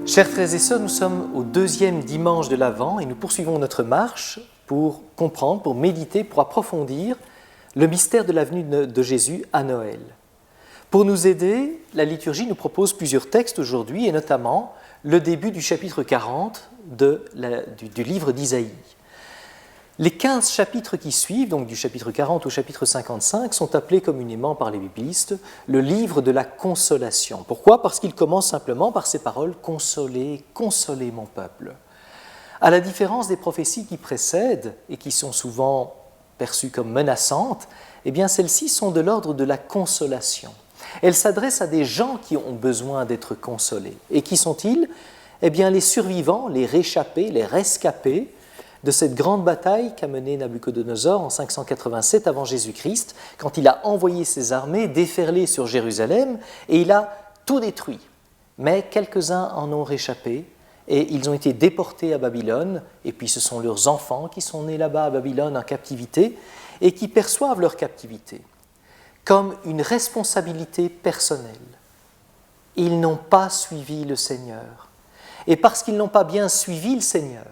Chers frères et sœurs, nous sommes au deuxième dimanche de l'Avent et nous poursuivons notre marche pour comprendre, pour méditer, pour approfondir le mystère de la venue de Jésus à Noël. Pour nous aider, la liturgie nous propose plusieurs textes aujourd'hui et notamment le début du chapitre 40 du livre d'Isaïe. Les 15 chapitres qui suivent, donc du chapitre 40 au chapitre 55, sont appelés communément par les biblistes le livre de la consolation. Pourquoi ? Parce qu'il commence simplement par ces paroles « Consolez, consolez mon peuple ». À la différence des prophéties qui précèdent et qui sont souvent perçues comme menaçantes, eh bien celles-ci sont de l'ordre de la consolation. Elles s'adressent à des gens qui ont besoin d'être consolés. Et qui sont-ils ? Eh bien les survivants, les réchappés, les rescapés, de cette grande bataille qu'a menée Nabuchodonosor en 587 avant Jésus-Christ, quand il a envoyé ses armées déferler sur Jérusalem et il a tout détruit. Mais quelques-uns en ont réchappé et ils ont été déportés à Babylone, et puis ce sont leurs enfants qui sont nés là-bas à Babylone en captivité et qui perçoivent leur captivité comme une responsabilité personnelle. Ils n'ont pas suivi le Seigneur. Et parce qu'ils n'ont pas bien suivi le Seigneur,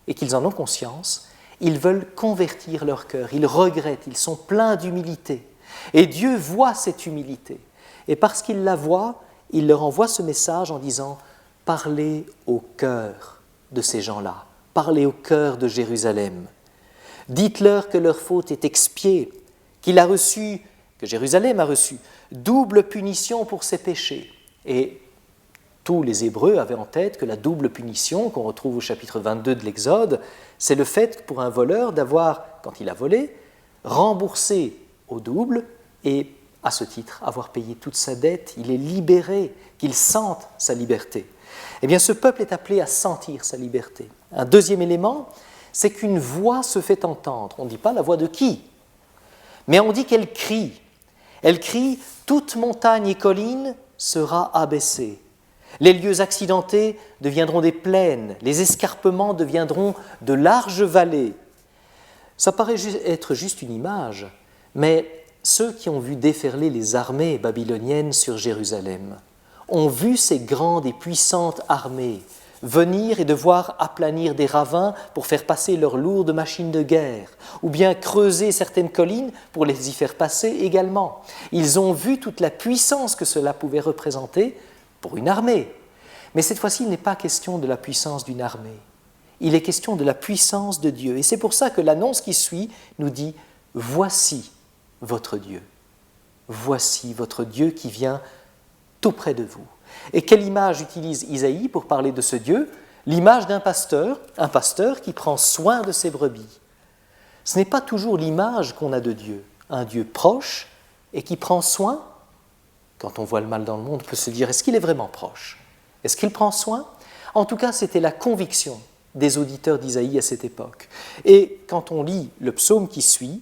et qu'ils en ont conscience, ils veulent convertir leur cœur, ils regrettent, ils sont pleins d'humilité. Et Dieu voit cette humilité. Et parce qu'il la voit, il leur envoie ce message en disant « Parlez au cœur de ces gens-là, parlez au cœur de Jérusalem. Dites-leur que leur faute est expiée, que Jérusalem a reçu double punition pour ses péchés. » Et tous les Hébreux avaient en tête que la double punition qu'on retrouve au chapitre 22 de l'Exode, c'est le fait pour un voleur d'avoir, quand il a volé, remboursé au double et à ce titre avoir payé toute sa dette, il est libéré, qu'il sente sa liberté. Eh bien ce peuple est appelé à sentir sa liberté. Un deuxième élément, c'est qu'une voix se fait entendre. On ne dit pas la voix de qui, mais on dit qu'elle crie. Elle crie « Toute montagne et colline sera abaissée ». Les lieux accidentés deviendront des plaines, les escarpements deviendront de larges vallées. Ça paraît être juste une image, mais ceux qui ont vu déferler les armées babyloniennes sur Jérusalem ont vu ces grandes et puissantes armées venir et devoir aplanir des ravins pour faire passer leurs lourdes machines de guerre, ou bien creuser certaines collines pour les y faire passer également. Ils ont vu toute la puissance que cela pouvait représenter pour une armée. Mais cette fois-ci, il n'est pas question de la puissance d'une armée. Il est question de la puissance de Dieu. Et c'est pour ça que l'annonce qui suit nous dit « Voici votre Dieu. Voici votre Dieu qui vient tout près de vous. » Et quelle image utilise Isaïe pour parler de ce Dieu ? L'image d'un pasteur, un pasteur qui prend soin de ses brebis. Ce n'est pas toujours l'image qu'on a de Dieu. Un Dieu proche et qui prend soin. Quand on voit le mal dans le monde, on peut se dire, est-ce qu'il est vraiment proche ? Est-ce qu'il prend soin ? En tout cas, c'était la conviction des auditeurs d'Isaïe à cette époque. Et quand on lit le psaume qui suit,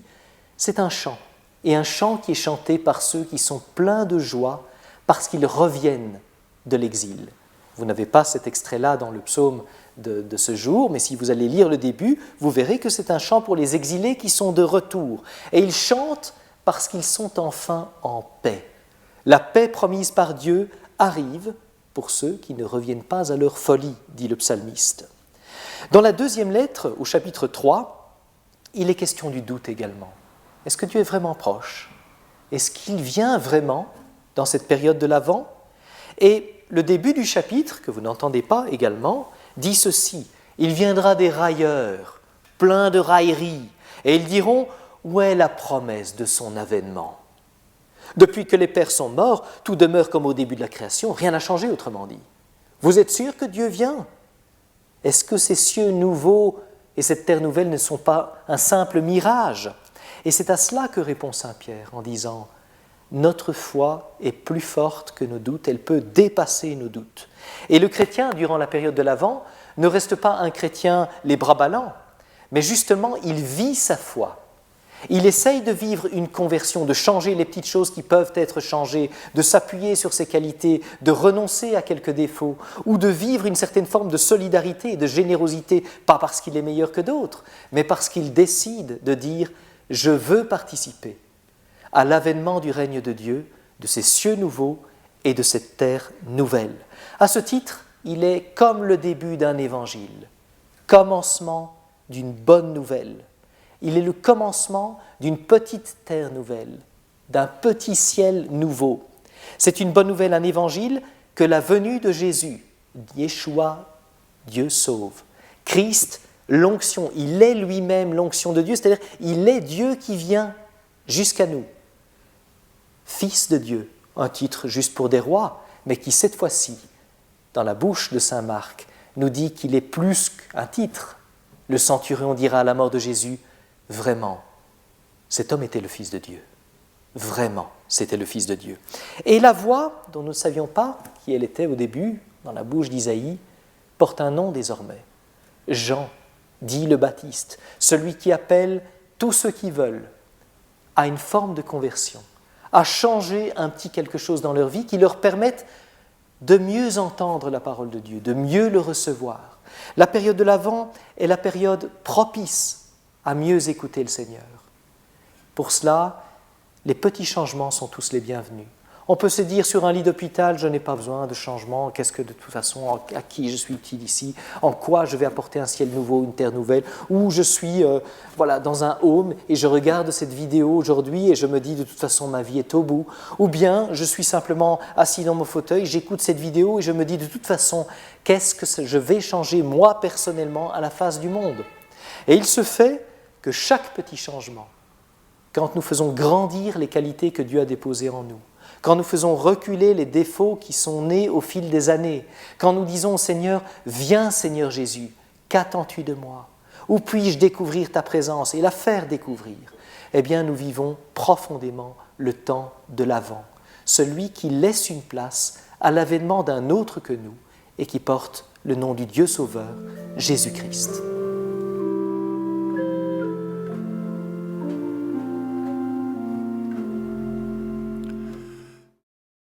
c'est un chant. Et un chant qui est chanté par ceux qui sont pleins de joie parce qu'ils reviennent de l'exil. Vous n'avez pas cet extrait-là dans le psaume de ce jour, mais si vous allez lire le début, vous verrez que c'est un chant pour les exilés qui sont de retour. Et ils chantent parce qu'ils sont enfin en paix. La paix promise par Dieu arrive pour ceux qui ne reviennent pas à leur folie, dit le psalmiste. Dans la deuxième lettre, au chapitre 3, il est question du doute également. Est-ce que Dieu est vraiment proche ? Est-ce qu'il vient vraiment dans cette période de l'Avent ? Et le début du chapitre, que vous n'entendez pas également, dit ceci : « Il viendra des railleurs, pleins de railleries, et ils diront « Où est la promesse de son avènement ?» Depuis que les pères sont morts, tout demeure comme au début de la création, rien n'a changé autrement dit. Vous êtes sûr que Dieu vient ? Est-ce que ces cieux nouveaux et cette terre nouvelle ne sont pas un simple mirage ? Et c'est à cela que répond Saint Pierre en disant « Notre foi est plus forte que nos doutes, elle peut dépasser nos doutes. » Et le chrétien, durant la période de l'Avent, ne reste pas un chrétien les bras ballants, mais justement, il vit sa foi. Il essaye de vivre une conversion, de changer les petites choses qui peuvent être changées, de s'appuyer sur ses qualités, de renoncer à quelques défauts, ou de vivre une certaine forme de solidarité et de générosité, pas parce qu'il est meilleur que d'autres, mais parce qu'il décide de dire « Je veux participer à l'avènement du règne de Dieu, de ces cieux nouveaux et de cette terre nouvelle. » À ce titre, il est comme le début d'un évangile, commencement d'une bonne nouvelle. Il est le commencement d'une petite terre nouvelle, d'un petit ciel nouveau. C'est une bonne nouvelle, un évangile, que la venue de Jésus, Yeshua, Dieu sauve. Christ, l'onction, il est lui-même l'onction de Dieu, c'est-à-dire il est Dieu qui vient jusqu'à nous. Fils de Dieu, un titre juste pour des rois, mais qui cette fois-ci, dans la bouche de saint Marc, nous dit qu'il est plus qu'un titre. Le centurion dira à la mort de Jésus, vraiment, cet homme était le Fils de Dieu. Vraiment, c'était le Fils de Dieu. Et la voix, dont nous ne savions pas qui elle était au début, dans la bouche d'Isaïe, porte un nom désormais. Jean, dit le Baptiste, celui qui appelle tous ceux qui veulent à une forme de conversion, à changer un petit quelque chose dans leur vie qui leur permette de mieux entendre la parole de Dieu, de mieux le recevoir. La période de l'Avent est la période propice à mieux écouter le Seigneur. Pour cela, les petits changements sont tous les bienvenus. On peut se dire sur un lit d'hôpital, je n'ai pas besoin de changement, qu'est-ce que de toute façon, à qui je suis utile ici, en quoi je vais apporter un ciel nouveau, une terre nouvelle, ou je suis dans un home et je regarde cette vidéo aujourd'hui et je me dis de toute façon ma vie est au bout, ou bien je suis simplement assis dans mon fauteuil, j'écoute cette vidéo et je me dis de toute façon qu'est-ce que je vais changer moi personnellement à la face du monde. Et il se fait que chaque petit changement, quand nous faisons grandir les qualités que Dieu a déposées en nous, quand nous faisons reculer les défauts qui sont nés au fil des années, quand nous disons au Seigneur, viens Seigneur Jésus, qu'attends-tu de moi? Où puis-je découvrir ta présence et la faire découvrir? Eh bien, nous vivons profondément le temps de l'Avent, celui qui laisse une place à l'avènement d'un autre que nous et qui porte le nom du Dieu Sauveur, Jésus-Christ.